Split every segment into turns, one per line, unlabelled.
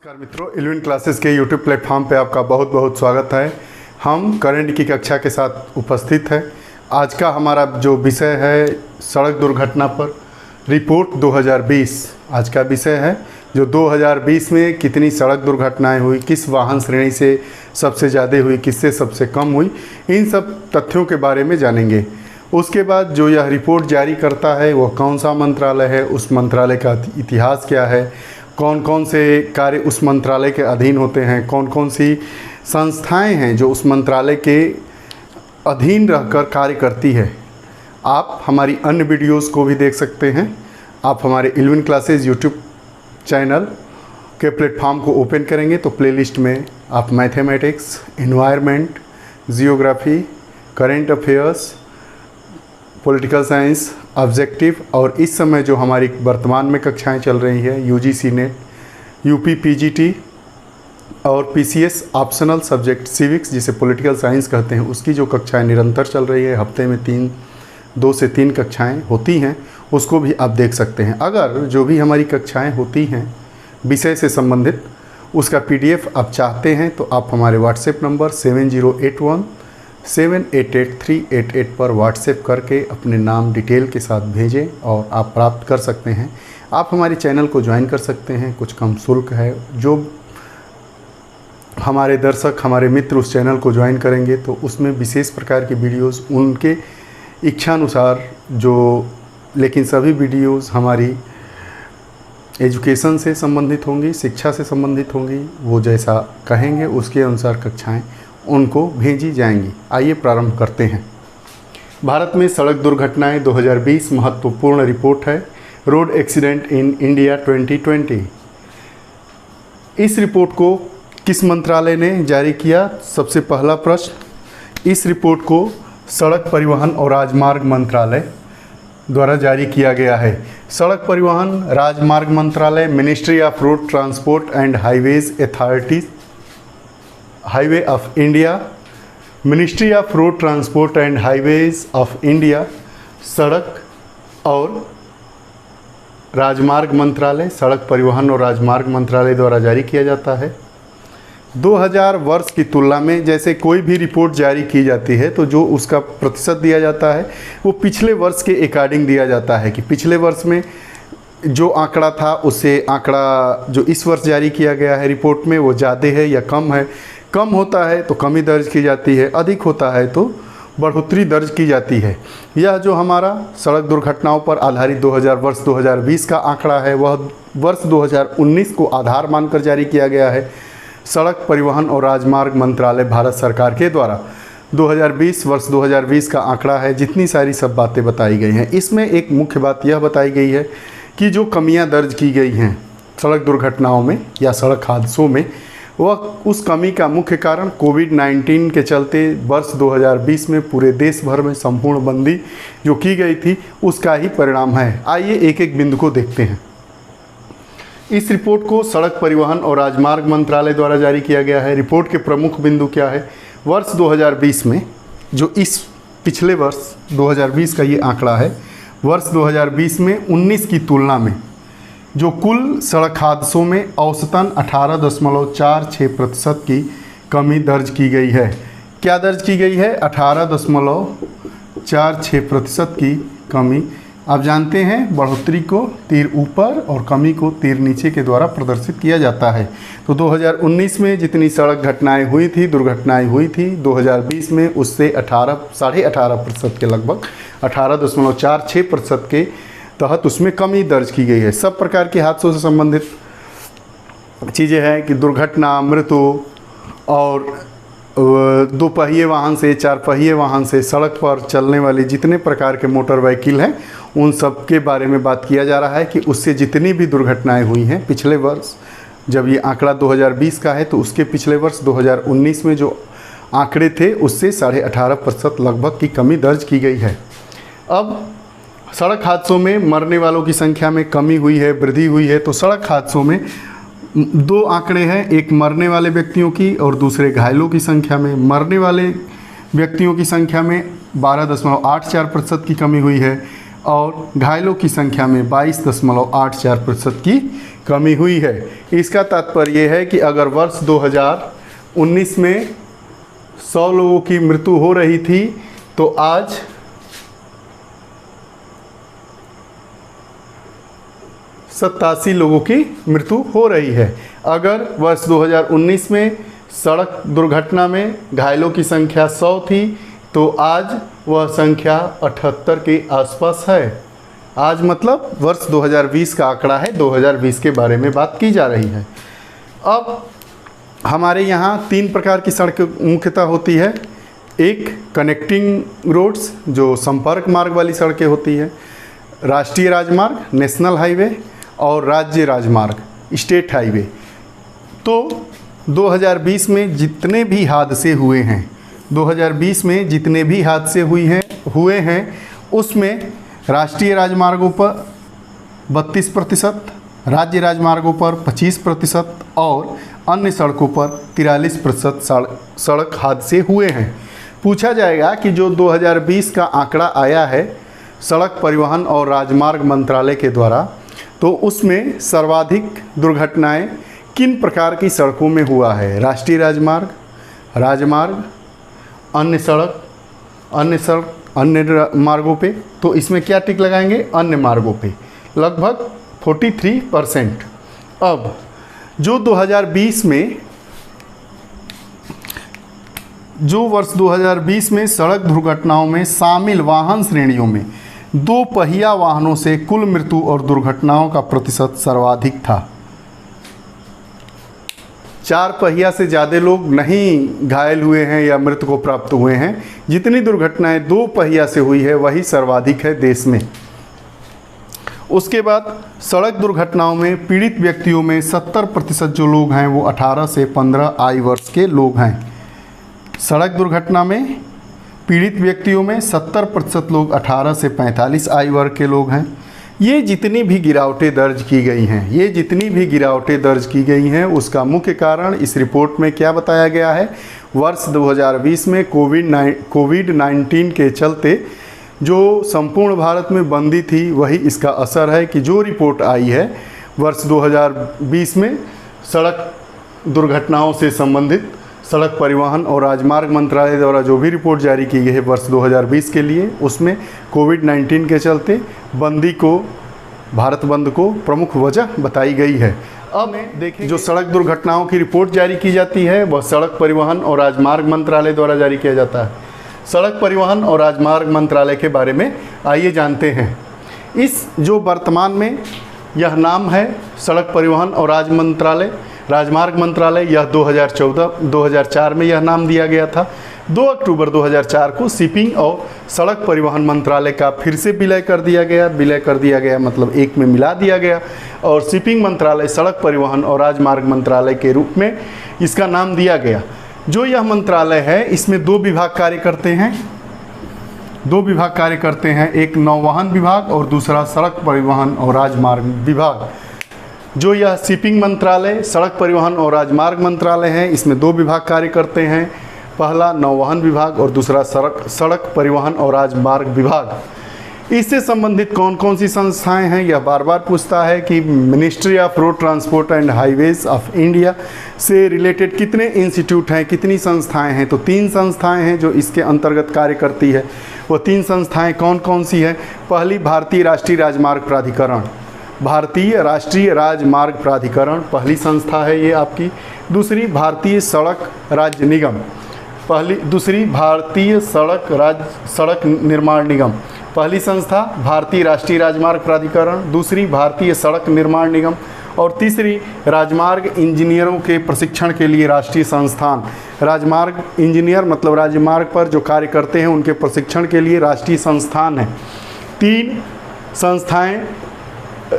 नमस्कार मित्रों, eleven classes के यूट्यूब प्लेटफॉर्म पे आपका बहुत बहुत स्वागत है। हम करंट की कक्षा के साथ उपस्थित हैं। आज का हमारा जो विषय है सड़क दुर्घटना पर रिपोर्ट 2020 आज का विषय है। जो 2020 में कितनी सड़क दुर्घटनाएं हुई, किस वाहन श्रेणी से सबसे ज़्यादा हुई, किससे सबसे कम हुई, इन सब तथ्यों के बारे में जानेंगे। उसके बाद जो यह रिपोर्ट जारी करता है वह कौन सा मंत्रालय है, उस मंत्रालय का इतिहास क्या है, कौन कौन से कार्य उस मंत्रालय के अधीन होते हैं, कौन कौन सी संस्थाएं हैं जो उस मंत्रालय के अधीन रहकर कार्य करती है। आप हमारी अन्य वीडियोस को भी देख सकते हैं। आप हमारे इलेवन क्लासेस यूट्यूब चैनल के प्लेटफॉर्म को ओपन करेंगे तो प्लेलिस्ट में आप mathematics, environment, geography, current affairs, political science, objective और इस समय जो हमारी वर्तमान में कक्षाएं चल रही है यूजीसी नेट, यूपी पीजीटी और पीसीएस ऑप्शनल सब्जेक्ट सिविक्स जिसे पॉलिटिकल साइंस कहते हैं, उसकी जो कक्षाएं निरंतर चल रही है, हफ्ते में 2 से 3 कक्षाएं होती हैं, उसको भी आप देख सकते हैं। अगर जो भी हमारी कक्षाएं होती हैं विषय से संबंधित उसका पीडीएफ आप चाहते हैं तो आप हमारे व्हाट्सएप नंबर 7081788388 पर व्हाट्सएप करके अपने नाम डिटेल के साथ भेजें और आप प्राप्त कर सकते हैं। आप हमारे चैनल को ज्वाइन कर सकते हैं, कुछ कम शुल्क है। जो हमारे दर्शक, हमारे मित्र उस चैनल को ज्वाइन करेंगे तो उसमें विशेष प्रकार की वीडियोस उनके इच्छानुसार लेकिन सभी वीडियोस हमारी एजुकेशन से संबंधित होंगी, शिक्षा से संबंधित होंगी। वो जैसा कहेंगे उसके अनुसार कक्षाएं उनको भेजी जाएंगी। आइए प्रारंभ करते हैं। भारत में सड़क दुर्घटनाएं 2020 महत्वपूर्ण रिपोर्ट है। Road accident in India 2020। इस रिपोर्ट को किस मंत्रालय ने जारी किया? सबसे पहला प्रश्न, इस रिपोर्ट को सड़क परिवहन और राजमार्ग मंत्रालय द्वारा जारी किया गया है। सड़क परिवहन राजमार्ग मंत्रालय, ministry of road transport and highways authority, highway of India, ministry of road transport and highways of India, सड़क और राजमार्ग मंत्रालय, सड़क परिवहन और राजमार्ग मंत्रालय द्वारा जारी किया जाता है। 2000 वर्ष की तुलना में जैसे कोई भी रिपोर्ट जारी की जाती है तो जो उसका प्रतिशत दिया जाता है वो पिछले वर्ष के अकॉर्डिंग दिया जाता है कि पिछले वर्ष में जो आंकड़ा था उससे आंकड़ा जो इस वर्ष जारी किया गया है रिपोर्ट में वो ज़्यादा है या कम है। कम होता है तो कमी दर्ज की जाती है, अधिक होता है तो बढ़ोतरी दर्ज की जाती है। यह जो हमारा सड़क दुर्घटनाओं पर आधारित वर्ष 2020 का आंकड़ा है वह वर्ष 2019 को आधार मानकर जारी किया गया है। सड़क परिवहन और राजमार्ग मंत्रालय भारत सरकार के द्वारा 2020 वर्ष 2020 का आंकड़ा है। जितनी सारी सब बातें बताई गई हैं इसमें एक मुख्य बात यह बताई गई है कि जो कमियां दर्ज की गई हैं सड़क दुर्घटनाओं में या सड़क हादसों में, वह उस कमी का मुख्य कारण कोविड-19 के चलते वर्ष 2020 में पूरे देश भर में संपूर्ण बंदी जो की गई थी उसका ही परिणाम है। आइए एक एक बिंदु को देखते हैं। इस रिपोर्ट को सड़क परिवहन और राजमार्ग मंत्रालय द्वारा जारी किया गया है। रिपोर्ट के प्रमुख बिंदु क्या है? वर्ष 2020 में जो इस पिछले वर्ष 2020 का ये आंकड़ा है, वर्ष 2020 में 19 की तुलना में जो कुल सड़क हादसों में औसतन 18.46% की कमी दर्ज की गई है। क्या दर्ज की गई है? 18.46% की कमी। आप जानते हैं बढ़ोतरी को तीर ऊपर और कमी को तीर नीचे के द्वारा प्रदर्शित किया जाता है। तो 2019 में जितनी सड़क दुर्घटनाएं हुई थी 2020 में उससे 18.5% के लगभग 18.46% के तहत उसमें कमी दर्ज की गई है। सब प्रकार के हादसों से संबंधित चीज़ें हैं कि दुर्घटना, मृत्यु और 2 पहिए वाहन से 4 पहिए वाहन से सड़क पर चलने वाली जितने प्रकार के मोटर व्हीकल हैं उन सब के बारे में बात किया जा रहा है कि उससे जितनी भी दुर्घटनाएं हुई हैं पिछले वर्ष, जब ये आंकड़ा 2020 का है तो उसके पिछले वर्ष 2019 में जो आंकड़े थे उससे 18.5% लगभग की कमी दर्ज की गई है। अब सड़क हादसों में मरने वालों की संख्या में कमी हुई है, वृद्धि हुई है। तो सड़क हादसों में 2 आंकड़े हैं, एक मरने वाले व्यक्तियों की और दूसरे घायलों की संख्या में। मरने वाले व्यक्तियों की संख्या में 12.84% की कमी हुई है और घायलों की संख्या में 22.84% की कमी हुई है। इसका तात्पर्य यह है कि अगर वर्ष 2019 में 100 लोगों की मृत्यु हो रही थी तो आज 87 लोगों की मृत्यु हो रही है। अगर वर्ष 2019 में सड़क दुर्घटना में घायलों की संख्या 100 थी तो आज वह संख्या 78 के आसपास है। आज मतलब वर्ष 2020 का आंकड़ा है, 2020 के बारे में बात की जा रही है। अब हमारे यहाँ 3 प्रकार की सड़कें मुख्यतः होती है। एक कनेक्टिंग रोड्स, जो संपर्क मार्ग वाली सड़कें होती है, राष्ट्रीय राजमार्ग नेशनल हाईवे और राज्य राजमार्ग स्टेट हाईवे। तो 2020 में जितने भी हादसे हुए हैं, 2020 में जितने भी हादसे हुए हैं उसमें राष्ट्रीय राजमार्गों पर 32%, राज्य राजमार्गों पर 25% और अन्य सड़कों पर 43% सड़क हादसे हुए हैं। पूछा जाएगा कि जो 2020 का आंकड़ा आया है सड़क परिवहन और राजमार्ग मंत्रालय के द्वारा, तो उसमें सर्वाधिक दुर्घटनाएं किन प्रकार की सड़कों में हुआ है? राष्ट्रीय राजमार्ग, राजमार्ग, अन्य मार्गों पे। तो इसमें क्या टिक लगाएंगे? अन्य मार्गों पे, लगभग 43%। अब जो 2020 में वर्ष 2020 में सड़क दुर्घटनाओं में शामिल वाहन श्रेणियों में 2 पहिया वाहनों से कुल मृत्यु और दुर्घटनाओं का प्रतिशत सर्वाधिक था। 4 पहिया से ज़्यादा लोग नहीं घायल हुए हैं या मृत्यु को प्राप्त हुए हैं। जितनी दुर्घटनाएं 2 पहिया से हुई है वही सर्वाधिक है देश में। उसके बाद सड़क दुर्घटनाओं में पीड़ित व्यक्तियों में 70% जो लोग हैं वो 18 से 15 आयु वर्ष के लोग हैं। सड़क दुर्घटना में पीड़ित व्यक्तियों में 70% लोग 18 से 45 आयु वर्ग के लोग हैं। ये जितनी भी गिरावटें दर्ज की गई हैं उसका मुख्य कारण इस रिपोर्ट में क्या बताया गया है? वर्ष 2020 में कोविड-19 के चलते जो संपूर्ण भारत में बंदी थी वही इसका असर है कि जो रिपोर्ट आई है वर्ष 2020 में सड़क दुर्घटनाओं से संबंधित सड़क परिवहन और राजमार्ग मंत्रालय द्वारा जो भी रिपोर्ट जारी की गई है वर्ष 2020 के लिए, उसमें कोविड-19 के चलते भारत बंद को प्रमुख वजह बताई गई है। अब देखें जो सड़क दुर्घटनाओं की रिपोर्ट जारी की जाती है वह सड़क परिवहन और राजमार्ग मंत्रालय द्वारा जारी किया जाता है। सड़क परिवहन और राजमार्ग मंत्रालय के बारे में आइए जानते हैं। इस जो वर्तमान में यह नाम है सड़क परिवहन और राजमार्ग मंत्रालय, यह 2004 में यह नाम दिया गया था। 2 अक्टूबर 2004 को शिपिंग और सड़क परिवहन मंत्रालय का फिर से विलय कर दिया गया मतलब एक में मिला दिया गया और शिपिंग मंत्रालय सड़क परिवहन और राजमार्ग मंत्रालय के रूप में इसका नाम दिया गया। जो यह मंत्रालय है इसमें 2 विभाग कार्य करते हैं, एक नौवहन विभाग और दूसरा सड़क परिवहन और राजमार्ग विभाग। जो यह शिपिंग मंत्रालय सड़क परिवहन और राजमार्ग मंत्रालय है इसमें 2 विभाग कार्य करते हैं, पहला नौवहन विभाग और दूसरा सड़क परिवहन और राजमार्ग विभाग। इससे संबंधित कौन कौन सी संस्थाएं हैं यह बार बार पूछता है कि ministry of road transport and highways of India से रिलेटेड कितने इंस्टीट्यूट हैं, कितनी संस्थाएं हैं? तो 3 संस्थाएं हैं जो इसके अंतर्गत कार्य करती है। वो 3 संस्थाएं कौन कौन सी हैं? पहली भारतीय राष्ट्रीय राजमार्ग प्राधिकरण पहली संस्था है ये आपकी। दूसरी भारतीय सड़क राज्य निगम, दूसरी भारतीय सड़क निर्माण निगम। पहली संस्था भारतीय राष्ट्रीय राजमार्ग प्राधिकरण, दूसरी भारतीय सड़क निर्माण निगम और तीसरी राजमार्ग इंजीनियरों के प्रशिक्षण के लिए राष्ट्रीय संस्थान। राजमार्ग इंजीनियर मतलब राजमार्ग पर जो कार्य करते हैं उनके प्रशिक्षण के लिए राष्ट्रीय संस्थान है। 3 संस्थाएं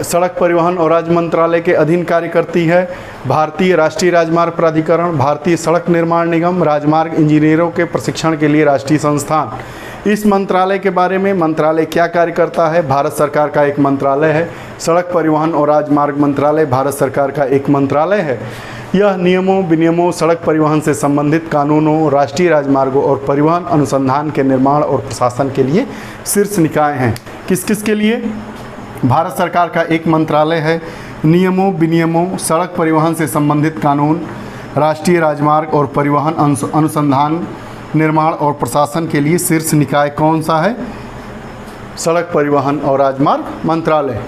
सड़क परिवहन और राज्य मंत्रालय के अधीन कार्य करती है, भारतीय राष्ट्रीय राजमार्ग प्राधिकरण, भारतीय सड़क निर्माण निगम, राजमार्ग इंजीनियरों के प्रशिक्षण के लिए राष्ट्रीय संस्थान। इस मंत्रालय के बारे में मंत्रालय क्या कार्य करता है? भारत सरकार का एक मंत्रालय है। सड़क परिवहन और राजमार्ग मंत्रालय भारत सरकार का एक मंत्रालय है। यह नियमों विनियमों सड़क परिवहन से संबंधित कानूनों, राष्ट्रीय राजमार्गों और परिवहन अनुसंधान के निर्माण और प्रशासन के लिए शीर्ष निकाय हैं। किस किस के लिए? भारत सरकार का एक मंत्रालय है नियमों विनियमों सड़क परिवहन से संबंधित कानून, राष्ट्रीय राजमार्ग और परिवहन अनुसंधान निर्माण और प्रशासन के लिए शीर्ष निकाय कौन सा है? सड़क परिवहन और राजमार्ग मंत्रालय।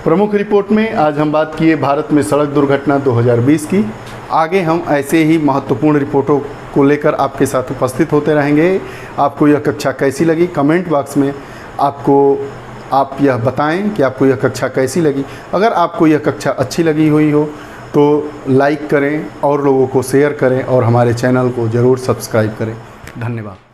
प्रमुख रिपोर्ट में आज हम बात किए भारत में सड़क दुर्घटना 2020 की। आगे हम ऐसे ही महत्वपूर्ण रिपोर्टों को लेकर आपके साथ उपस्थित होते रहेंगे। आपको यह कक्षा कैसी लगी? कमेंट बॉक्स में आप यह बताएं कि आपको यह कक्षा कैसी लगी। अगर आपको यह कक्षा अच्छी लगी हुई हो तो लाइक करें और लोगों को शेयर करें और हमारे चैनल को ज़रूर सब्सक्राइब करें। धन्यवाद।